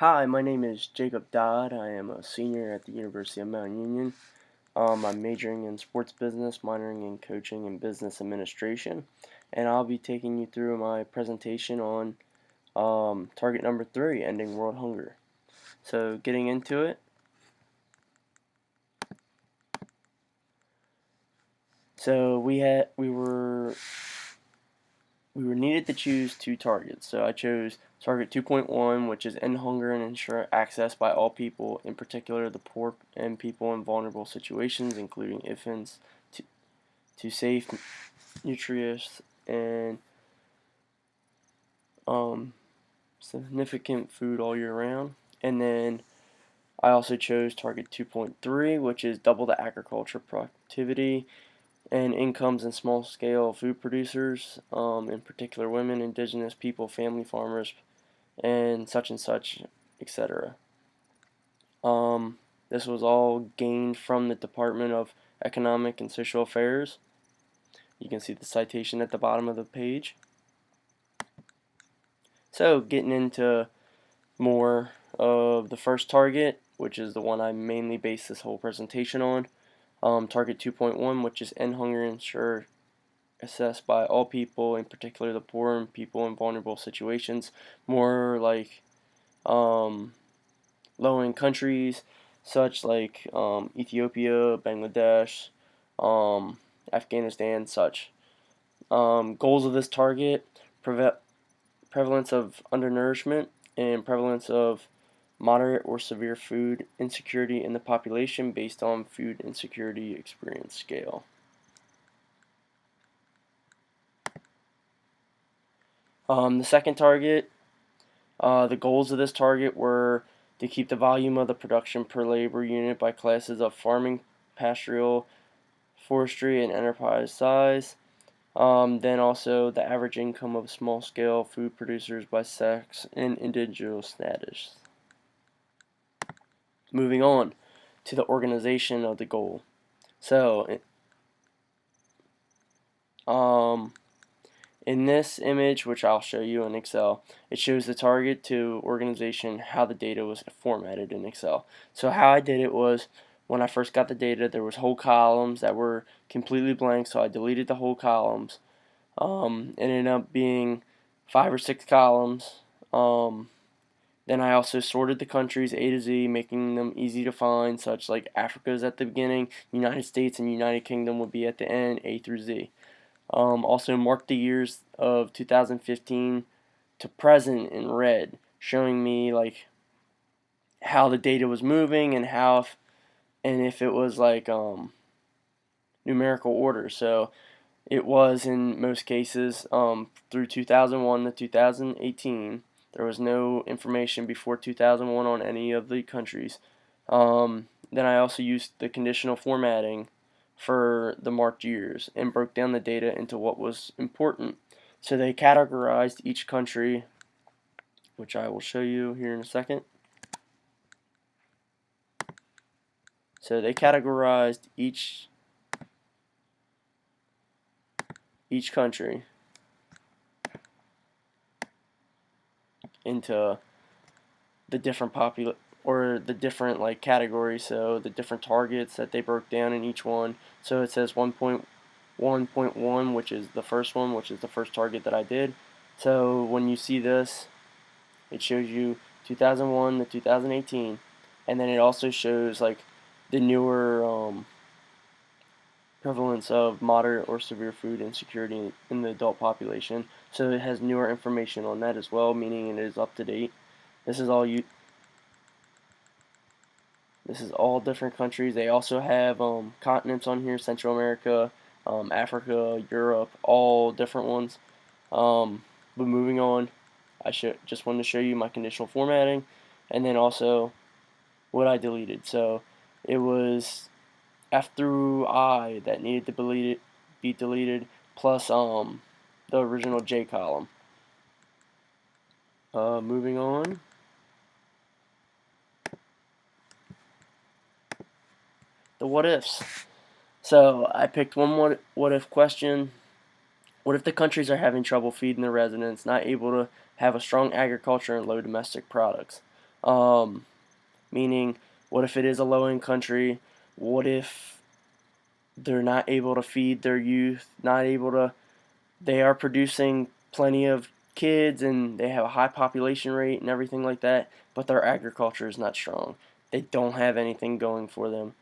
Hi, my name is Jacob Dodd. I am a senior at the University of Mount Union. I'm majoring in sports business, minoring in coaching and business administration, and I'll be taking you through my presentation on target number 3, ending world hunger. So, getting into it. So we were needed to choose two targets. So I chose target 2.1, which is end hunger and ensure access by all people, in particular the poor and people in vulnerable situations, including infants, to safe, nutritious, and um, significant food all year round. And then I also chose target 2.3, which is double the agriculture productivity and incomes in small scale food producers, in particular women, indigenous people, family farmers, and such, etc. This was all gained from the Department of Economic and Social Affairs. You can see the citation at the bottom of the page. So, getting into more of the first target, which is the one I mainly base this whole presentation on. Target 2.1, which is end hunger and ensure assessed by all people, in particular the poor and people in vulnerable situations, more like low-income countries such like Ethiopia, Bangladesh, Afghanistan, such. Goals of this target: prevalence of undernourishment and prevalence of moderate or severe food insecurity in the population based on food insecurity experience scale. The second target, the goals of this target were to keep the volume of the production per labor unit by classes of farming, pastoral, forestry, and enterprise size. Then also the average income of small-scale food producers by sex and individual status. Moving on to the organization of the goal. So, in this image, which I'll show you in Excel, it shows the target to organization, how the data was formatted in Excel. So how I did it was, when I first got the data, there was whole columns that were completely blank, so I deleted the whole columns. It ended up being 5 or 6 columns. Then I also sorted the countries A to Z, making them easy to find, such like Africa's at the beginning, United States and United Kingdom would be at the end, A through Z. Also marked the years of 2015 to present in red, showing me like how the data was moving and and if it was like numerical order. So it was in most cases through 2001 to 2018. There was no information before 2001 on any of the countries. Then I also used the conditional formatting for the marked years and broke down the data into what was important. So they categorized each country, which I will show you here in a second. So they categorized each country into the different the different like categories, so the different targets that they broke down in each one. So it says 1.1.1, which is the first one, which is the first target that I did. So when you see this, it shows you 2001 to 2018, and then it also shows like the newer prevalence of moderate or severe food insecurity in the adult population. So it has newer information on that as well, meaning it is up to date. This is all you. This is all different countries. They also have continents on here: Central America, Africa, Europe, all different ones. But moving on, I just wanted to show you my conditional formatting, and then also what I deleted. So it was F through I that needed to be deleted, plus the original J column. Moving on. The what ifs. So I picked one what if question. What if the countries are having trouble feeding their residents, not able to have a strong agriculture and low domestic products? Meaning, what if it is a low-income country? What if they're not able to feed their youth, not able to, they are producing plenty of kids and they have a high population rate and everything like that, but their agriculture is not strong. They don't have anything going for them.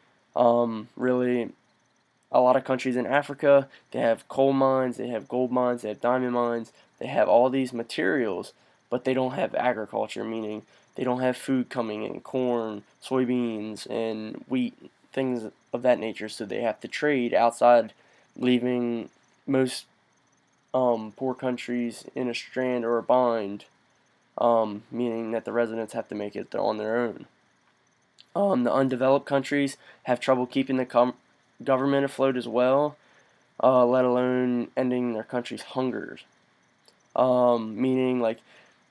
Really, a lot of countries in Africa, they have coal mines, they have gold mines, they have diamond mines, they have all these materials, but they don't have agriculture, meaning they don't have food coming in, corn, soybeans, and wheat, things of that nature, so they have to trade outside, leaving most poor countries in a strand or a bind, meaning that the residents have to make it on their own. The undeveloped countries have trouble keeping the government afloat as well, let alone ending their country's hungers. Meaning, like,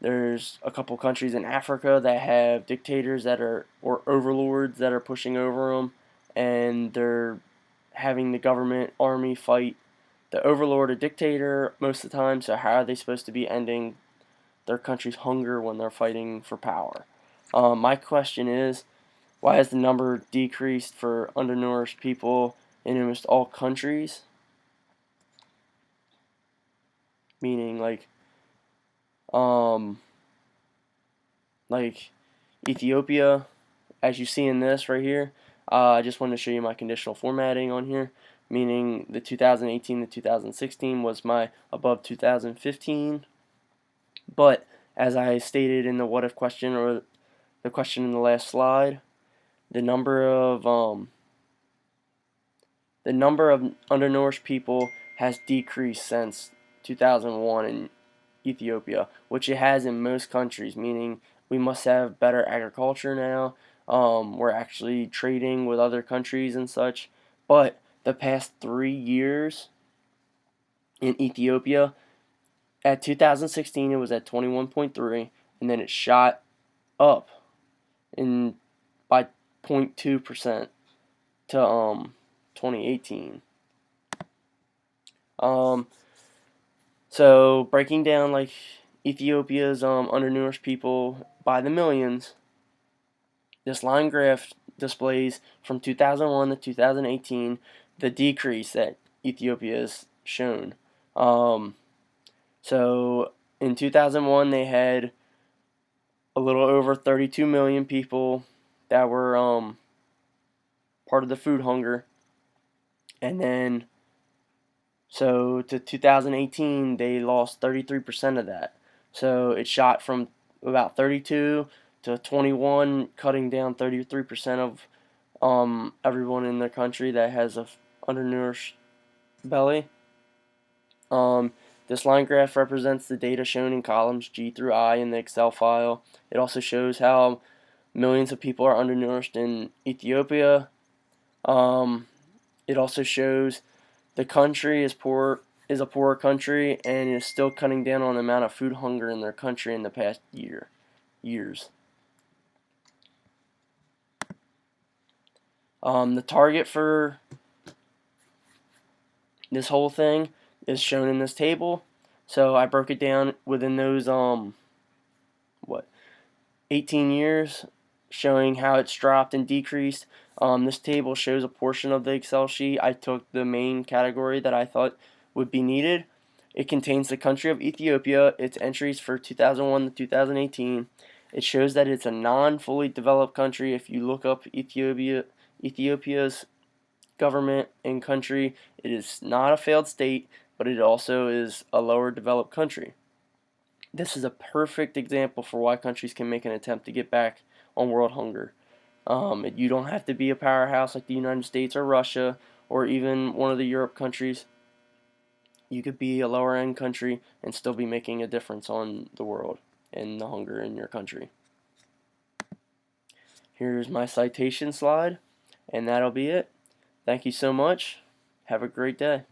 there's a couple countries in Africa that have dictators that are, or overlords that are pushing over them, and they're having the government army fight the overlord or dictator most of the time. So how are they supposed to be ending their country's hunger when they're fighting for power? My question is, why has the number decreased for undernourished people in almost all countries? Meaning, um, like Ethiopia, as you see in this right here. I just wanted to show you my conditional formatting on here, meaning the 2018 to 2016 was my above 2015. But as I stated in the what if question, or the question in the last slide, the number of undernourished people has decreased since 2001 in Ethiopia, which it has in most countries, meaning we must have better agriculture now. We're actually trading with other countries and such. But the past 3 years in Ethiopia, at 2016 it was at 21.3, and then it shot up in by 0.2% to 2018. So breaking down like Ethiopia's undernourished people by the millions, this line graph displays from 2001 to 2018 the decrease that Ethiopia has shown. So in 2001 they had a little over 32 million people that were part of the food hunger, and then so to 2018 they lost 33% of that. So it shot from about 32 to 21, cutting down 33% of everyone in the country that has a undernourished belly. Um, this line graph represents the data shown in columns G through I in the Excel file. It also shows how millions of people are undernourished in Ethiopia. It also shows the country is a poor country and is still cutting down on the amount of food hunger in their country in the past years. The target for this whole thing is shown in this table. So I broke it down within those 18 years, showing how it's dropped and decreased. This table shows a portion of the Excel sheet. I took the main category that I thought would be needed. It contains the country of Ethiopia, its entries for 2001 to 2018. It shows that it's a non-fully developed country. If you look up Ethiopia's government and country, it is not a failed state, but it also is a lower developed country. This is a perfect example for why countries can make an attempt to get back on world hunger. You don't have to be a powerhouse like the United States or Russia or even one of the Europe countries. You could be a lower end country and still be making a difference on the world and the hunger in your country. Here's my citation slide, and that'll be it. Thank you so much. Have a great day.